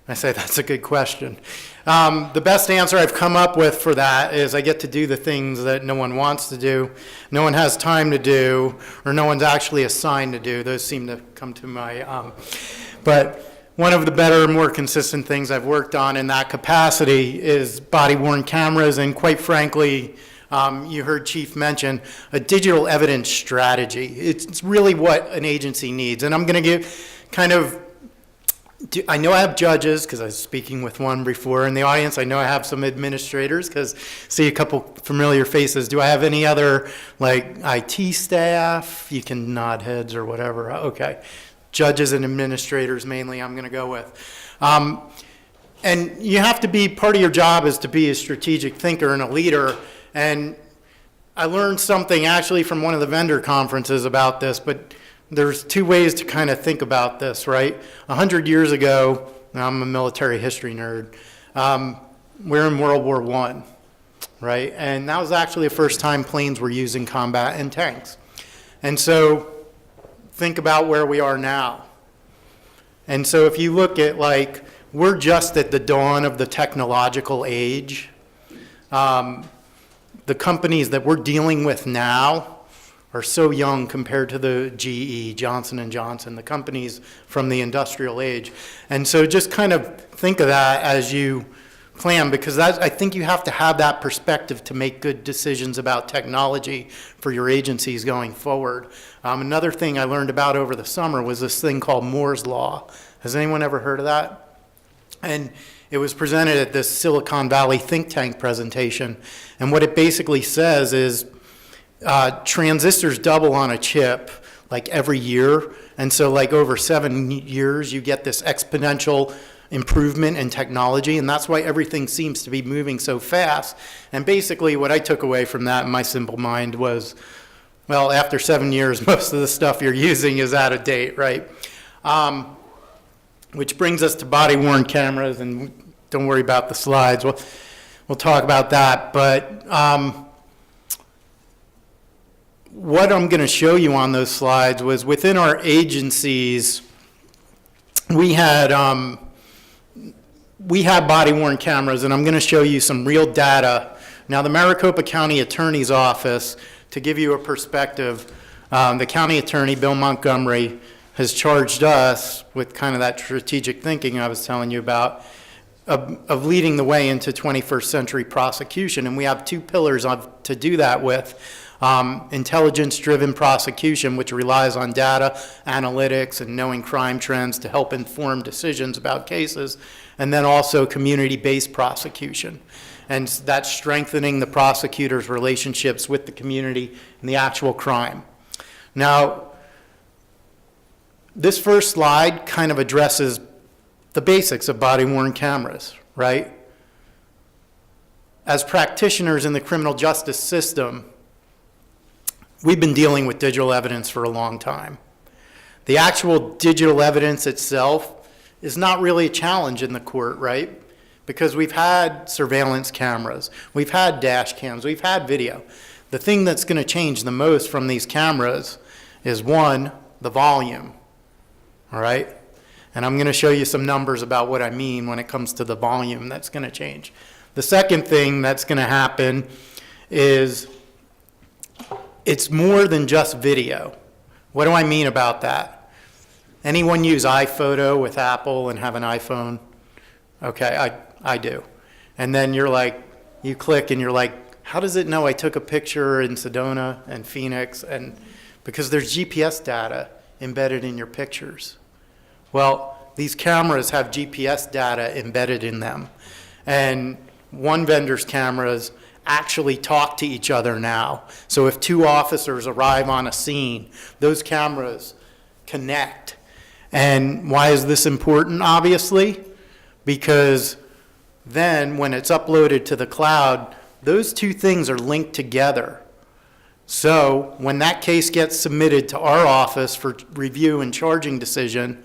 I say, that's a good question. The best answer I've come up with for that is I get to do the things that no one wants to do, no one has time to do, or no one's actually assigned to do. Those seem to come to my, but one of the better, more consistent things I've worked on in that capacity is body-worn cameras, and quite frankly, you heard Chief mention a digital evidence strategy. It's really what an agency needs. And I'm going to give I know I have judges, because I was speaking with one before in the audience. I know I have some administrators, because I see a couple familiar faces. Do I have any other, like, IT staff? You can nod heads or whatever. Okay. Judges and administrators mainly I'm going to go with. And you have to be, part of your job is to be a strategic thinker and a leader. And I learned something actually from one of the vendor conferences about this, but there's 2 ways to kind of think about this, right? 100 years ago, I'm a military history nerd, we're in World War I. right? And that was actually the first time planes were used in combat and tanks. And so think about where we are now. And so if you look at, like, we're just at the dawn of the technological age. The companies that we're dealing with now are so young compared to the GE, Johnson & Johnson, the companies from the industrial age. And so just kind of think of that as you plan, because I think you have to have that perspective to make good decisions about technology for your agencies going forward. Another thing I learned about over the summer was this thing called Moore's Law. Has anyone ever heard of that? And it was presented at this Silicon Valley think tank presentation. And what it basically says is transistors double on a chip like every year. And so like over 7 years, you get this exponential improvement in technology. And that's why everything seems to be moving so fast. And basically what I took away from that in my simple mind was, well, after 7 years, most of the stuff you're using is out of date, right? Which brings us to body-worn cameras, and don't worry about the slides. We'll talk about that. But what I'm going to show you on those slides was within our agencies, we had body-worn cameras, and I'm going to show you some real data. Now, the Maricopa County Attorney's Office, to give you a perspective, the county attorney, Bill Montgomery, has charged us with kind of that strategic thinking I was telling you about, of leading the way into 21st century prosecution. And we have two pillars to do that with. Intelligence-driven prosecution, which relies on data, analytics, and knowing crime trends to help inform decisions about cases, and then also community-based prosecution. And that's strengthening the prosecutor's relationships with the community and the actual crime. Now, this first slide kind of addresses the basics of body-worn cameras, right? As practitioners in the criminal justice system, we've been dealing with digital evidence for a long time. The actual digital evidence itself is not really a challenge in the court, right? Because we've had surveillance cameras, we've had dash cams, we've had video. The thing that's going to change the most from these cameras is, one, the volume, all right? And I'm going to show you some numbers about what I mean when it comes to the volume that's going to change. The second thing that's going to happen is it's more than just video. What do I mean about that? Anyone use iPhoto with Apple and have an iPhone? Okay, I do. And then you're like, you click and you're like, how does it know I took a picture in Sedona and Phoenix? And because there's GPS data embedded in your pictures. Well, these cameras have GPS data embedded in them. And one vendor's cameras actually talk to each other now. So if two officers arrive on a scene, those cameras connect. And why is this important? Obviously, because then when it's uploaded to the cloud, those two things are linked together. So when that case gets submitted to our office for review and charging decision,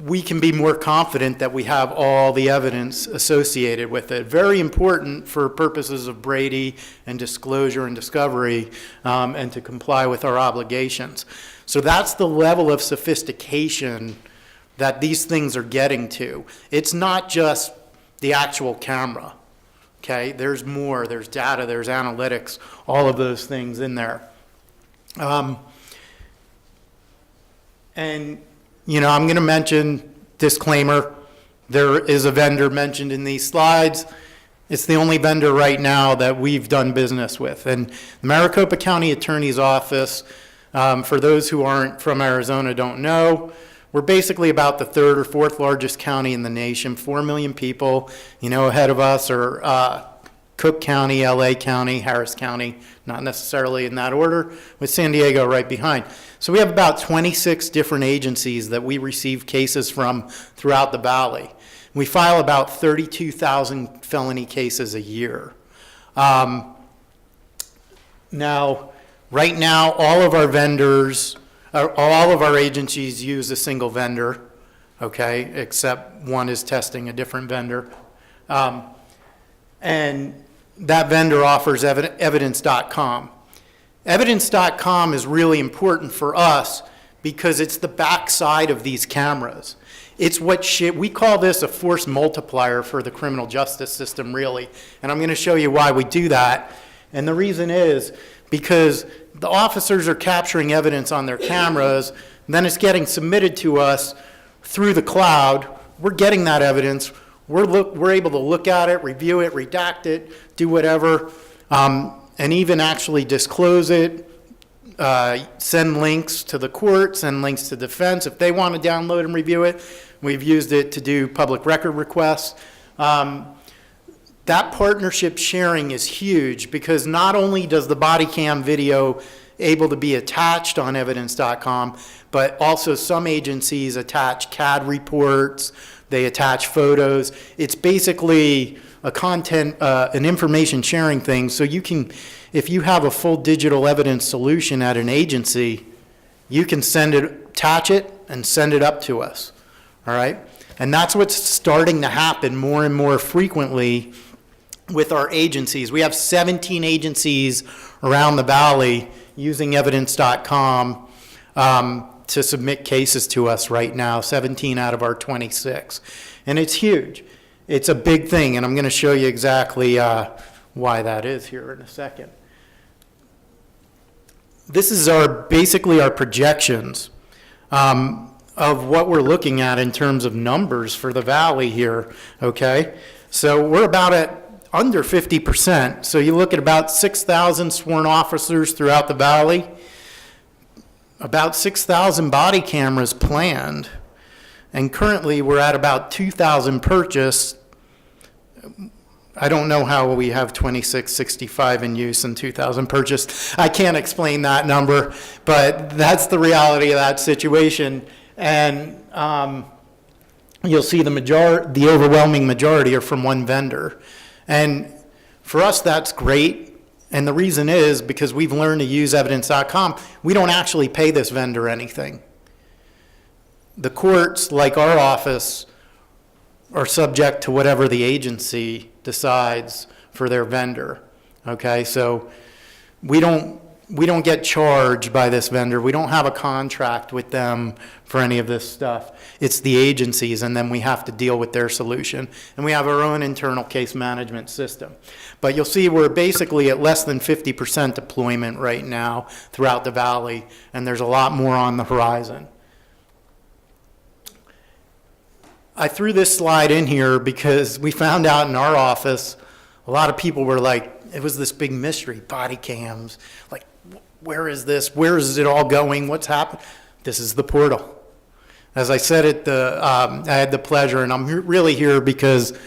we can be more confident that we have all the evidence associated with it. Very important for purposes of Brady and disclosure and discovery, and to comply with our obligations. So that's the level of sophistication that these things are getting to. It's not just the actual camera, okay? There's more, there's data, there's analytics, all of those things in there. And you know, I'm going to mention, disclaimer, there is a vendor mentioned in these slides. It's the only vendor right now that we've done business with. And the Maricopa County Attorney's Office, for those who aren't from Arizona, don't know, we're basically about the third or fourth largest county in the nation, 4 million people. You know, ahead of us are Cook County, LA County, Harris County, not necessarily in that order, with San Diego right behind. So we have about 26 different agencies that we receive cases from throughout the valley. We file about 32,000 felony cases a year. Now, right now, all of our vendors, all of our agencies use a single vendor, okay, except one is testing a different vendor. and that vendor offers evidence.com. Evidence.com is really important for us because it's the backside of these cameras. It's what we call this a force multiplier for the criminal justice system, really. And I'm going to show you why we do that. And the reason is because the officers are capturing evidence on their cameras, and then it's getting submitted to us through the cloud. We're getting that evidence. We're able to look at it, review it, redact it, do whatever, and even actually disclose it, send links to the court, send links to defense if they want to download and review it. We've used it to do public record requests. That partnership sharing is huge because not only does the body cam video able to be attached on evidence.com, but also some agencies attach CAD reports, they attach photos. It's basically a an information sharing thing. So you can, if you have a full digital evidence solution at an agency, you can attach it and send it up to us, all right? And that's what's starting to happen more and more frequently with our agencies. We have 17 agencies around the valley using evidence.com to submit cases to us right now, 17 out of our 26. And it's huge. It's a big thing, and I'm going to show you exactly why that is here in a second. This is basically our projections of what we're looking at in terms of numbers for the valley here, okay? So we're about at under 50%. So you look at about 6,000 sworn officers throughout the valley, about 6,000 body cameras planned, and currently we're at about 2,000 purchased. I don't know how we have 2665 in use and 2,000 purchased. I can't explain that number, but that's the reality of that situation. And you'll see the overwhelming majority are from one vendor. And for us, that's great. And the reason is because we've learned to use evidence.com. We don't actually pay this vendor anything. The courts, like our office, are subject to whatever the agency decides for their vendor. Okay, so we don't get charged by this vendor. We don't have a contract with them for any of this stuff. It's the agencies, and then we have to deal with their solution. And we have our own internal case management system. But you'll see we're basically at less than 50% deployment right now throughout the valley, and there's a lot more on the horizon. I threw this slide in here because we found out in our office, a lot of people were like, it was this big mystery, body cams, like, where is this? Where is it all going? What's happened? This is the portal. As I said I had the pleasure, and I'm really here because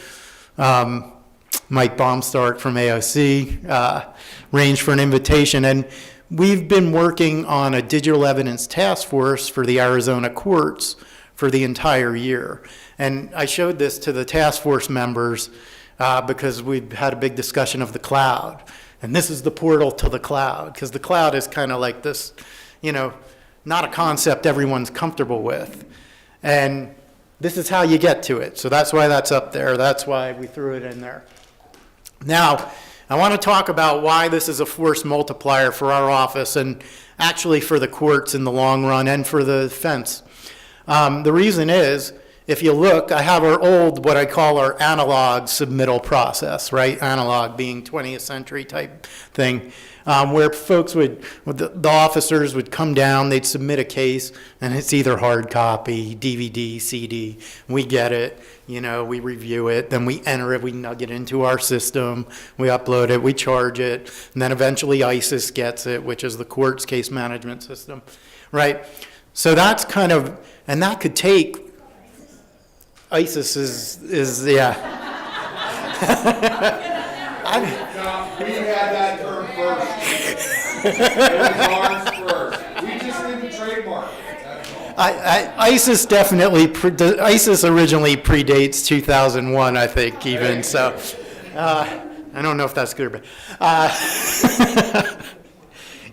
Mike Baumstark from AOC arranged for an invitation, and we've been working on a digital evidence task force for the Arizona courts for the entire year. And I showed this to the task force members because we've had a big discussion of the cloud. And this is the portal to the cloud, because the cloud is kind of like this, not a concept everyone's comfortable with. And this is how you get to it. So that's why that's up there. That's why we threw it in there. Now, I want to talk about why this is a force multiplier for our office and actually for the courts in the long run and for the defense. The reason is, if you look, I have our old, what I call our analog submittal process, right? Analog being 20th century type thing, where folks the officers would come down, they'd submit a case, and it's either hard copy, DVD, CD. We get it, we review it, then we enter it, we nug it into our system, we upload it, we charge it, and then eventually ISIS gets it, which is the court's case management system, right? So that's kind of, and that could take, ISIS is yeah. No, we had that term first. It was ours first. We just didn't trademark it, that's all. ISIS originally predates 2001, I think, even, so, I don't know if that's good or bad.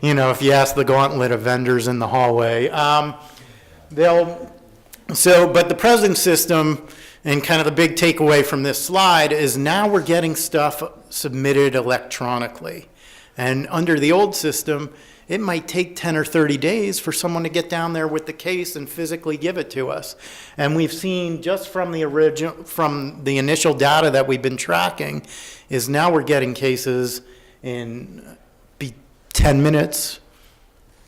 If you ask the gauntlet of vendors in the hallway, but the present system, And kind of the big takeaway from this slide is now we're getting stuff submitted electronically. And under the old system, it might take 10 or 30 days for someone to get down there with the case and physically give it to us. And we've seen just from the initial data that we've been tracking is now we're getting cases in 10 minutes,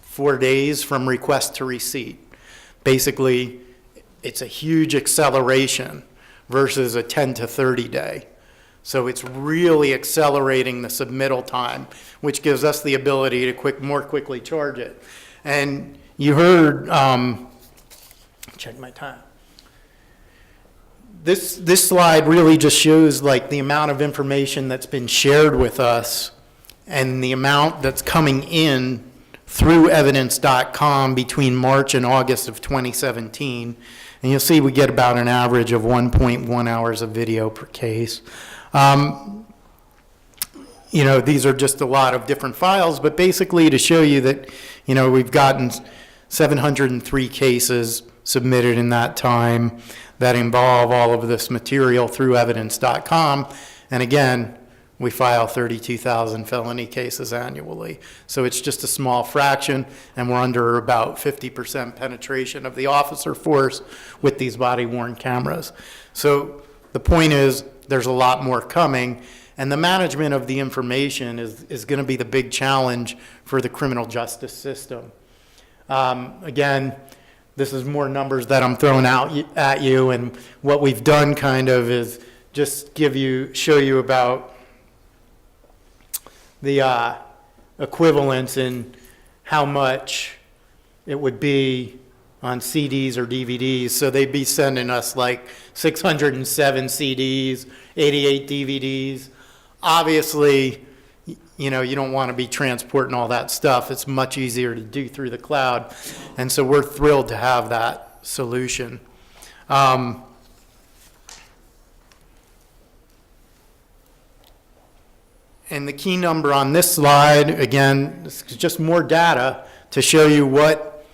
4 days from request to receipt. Basically, it's a huge acceleration versus a 10 to 30 day. So it's really accelerating the submittal time, which gives us the ability to more quickly charge it. And you heard, check my time. This slide really just shows like the amount of information that's been shared with us and the amount that's coming in through evidence.com between March and August of 2017. And you'll see we get about an average of 1.1 hours of video per case. You know, these are just a lot of different files, but basically to show you that, you know, we've gotten 703 cases submitted in that time that involve all of this material through evidence.com. And again, we file 32,000 felony cases annually. So it's just a small fraction, and we're under about 50% penetration of the officer force with these body-worn cameras. So the point is, there's a lot more coming, and the management of the information is going to be the big challenge for the criminal justice system. Again, this is more numbers that I'm throwing out at you, and what we've done kind of is just show you about the equivalence in how much it would be on CDs or DVDs. So they'd be sending us like 607 CDs, 88 DVDs. Obviously, you know, you don't want to be transporting all that stuff. It's much easier to do through the cloud. And so we're thrilled to have that solution. And the key number on this slide, again, is just more data to show you what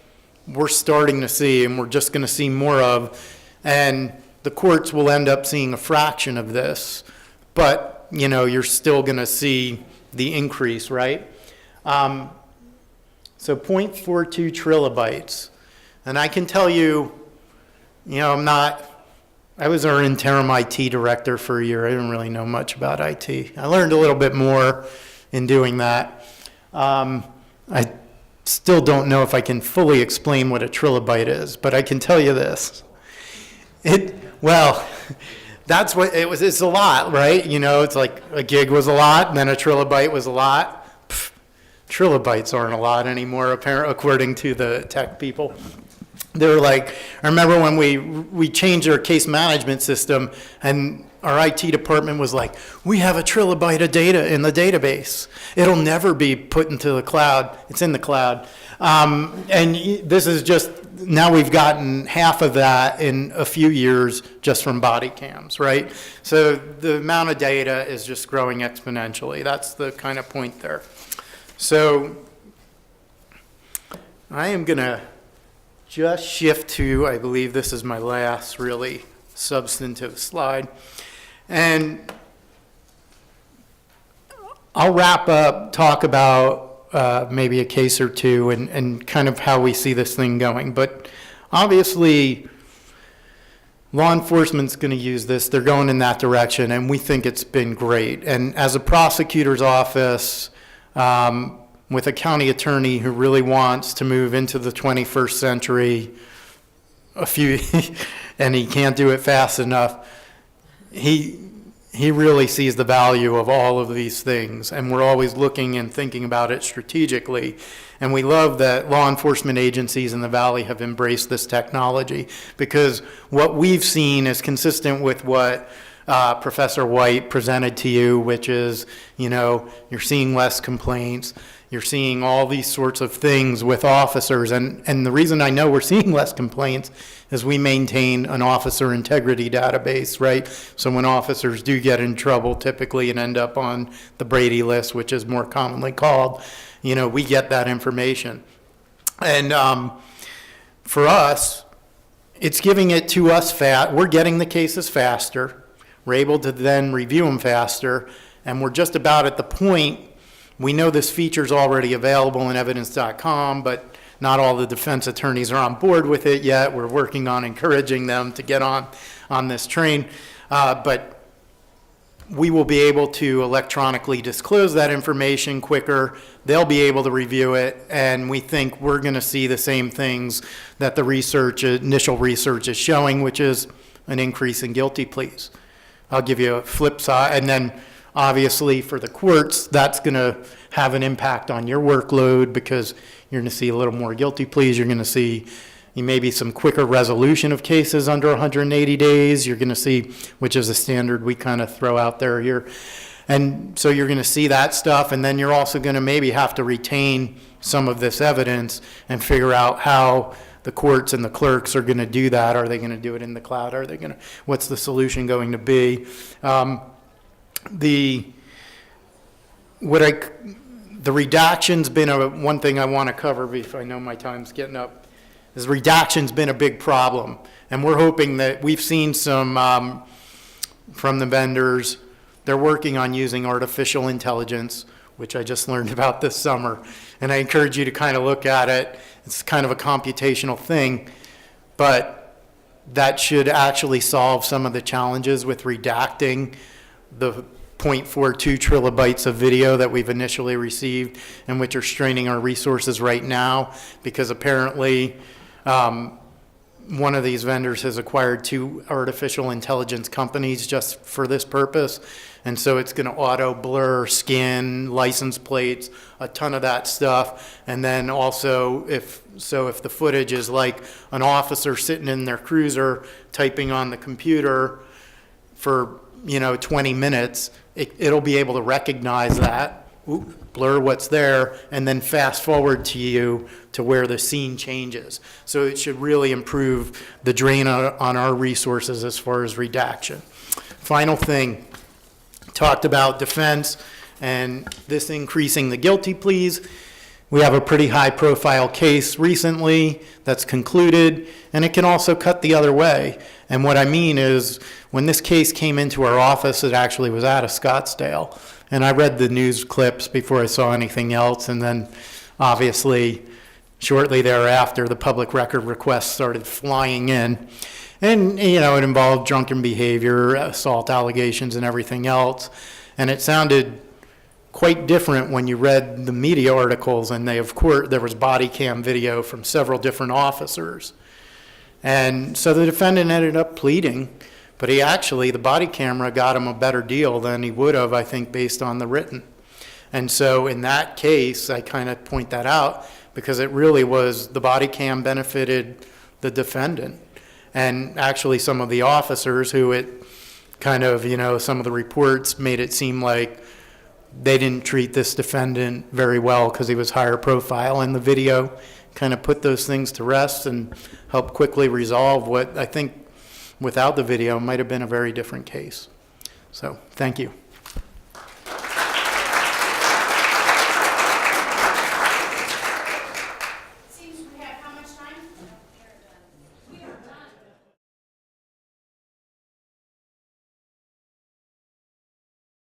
we're starting to see and we're just going to see more of. And the courts will end up seeing a fraction of this, but, you know, you're still going to see the increase, right? So 0.42 trilobytes. And I can tell you, you know, I was our interim IT director for a year. I didn't really know much about IT. I learned a little bit more in doing that. I still don't know if I can fully explain what a trilobyte is, but I can tell you this. That's what it was. It's a lot, right? You know, it's like a gig was a lot, and then a trilobyte was a lot. Trilobytes aren't a lot anymore, according to the tech people. They're like, I remember when we changed our case management system, and our IT department was like, we have a trilobyte of data in the database. It'll never be put into the cloud. It's in the cloud. And this is just, now we've gotten half of that in a few years just from body cams, right? So the amount of data is just growing exponentially. That's the kind of point there. So I am going to just shift to, I believe this is my last really substantive slide. And I'll wrap up, talk about maybe a case or two and kind of how we see this thing going. But obviously, law enforcement's going to use this. They're going in that direction, and we think it's been great. And as a prosecutor's office, with a county attorney who really wants to move into the 21st century, and he can't do it fast enough, he really sees the value of all of these things, and we're always looking and thinking about it strategically. And we love that law enforcement agencies in the Valley have embraced this technology, because what we've seen is consistent with what Professor White presented to you, which is, you know, you're seeing less complaints, you're seeing all these sorts of things with officers. And the reason I know we're seeing less complaints is we maintain an officer integrity database, right? So when officers do get in trouble, typically and end up on the Brady list, which is more commonly called, you know, we get that information. And for us, it's giving it to us we're getting the cases faster. We're able to then review them faster, and we're just about at the point, we know this feature's already available in evidence.com, but not all the defense attorneys are on board with it yet. We're working on encouraging them to get on this train. But we will be able to electronically disclose that information quicker. They'll be able to review it, and we think we're going to see the same things that the initial research is showing, which is an increase in guilty pleas. I'll give you a flip side, and then obviously for the courts, that's going to have an impact on your workload because you're going to see a little more guilty pleas. You're going to see maybe some quicker resolution of cases under 180 days. You're going to see, which is a standard we kind of throw out there here. And so you're going to see that stuff, and then you're also going to maybe have to retain some of this evidence and figure out how the courts and the clerks are going to do that. Are they going to do it in the cloud? What's the solution going to be? The redaction's been one thing I want to cover, if I know my time's getting up, is redaction's been a big problem. And we're hoping that we've seen some from the vendors, they're working on using artificial intelligence, which I just learned about this summer. And I encourage you to kind of look at it. It's kind of a computational thing, but that should actually solve some of the challenges with redacting the 0.42 terabytes of video that we've initially received and which are straining our resources right now because apparently one of these vendors has acquired 2 artificial intelligence companies just for this purpose. And so it's going to auto blur, scan, license plates, a ton of that stuff. And then also if the footage is like an officer sitting in their cruiser typing on the computer for 20 minutes, it'll be able to recognize that, blur what's there, and then fast forward to you to where the scene changes. So it should really improve the drain on our resources as far as redaction. Final thing, talked about defense and this increasing the guilty pleas. We have a pretty high profile case recently that's concluded, and it can also cut the other way. And what I mean is when this case came into our office, it actually was out of Scottsdale. And I read the news clips before I saw anything else. And then obviously shortly thereafter, the public record requests started flying in. And, it involved drunken behavior, assault allegations, and everything else. And it sounded quite different when you read the media articles, and there was body cam video from several different officers. And so the defendant ended up pleading, but the body camera got him a better deal than he would have, I think, based on the written. And so in that case, I kind of point that out because it really was the body cam benefited the defendant. And actually some of the officers who some of the reports made it seem like they didn't treat this defendant very well because he was higher profile, and the video kind of put those things to rest and helped quickly resolve what I think without the video might have been a very different case. So, thank you.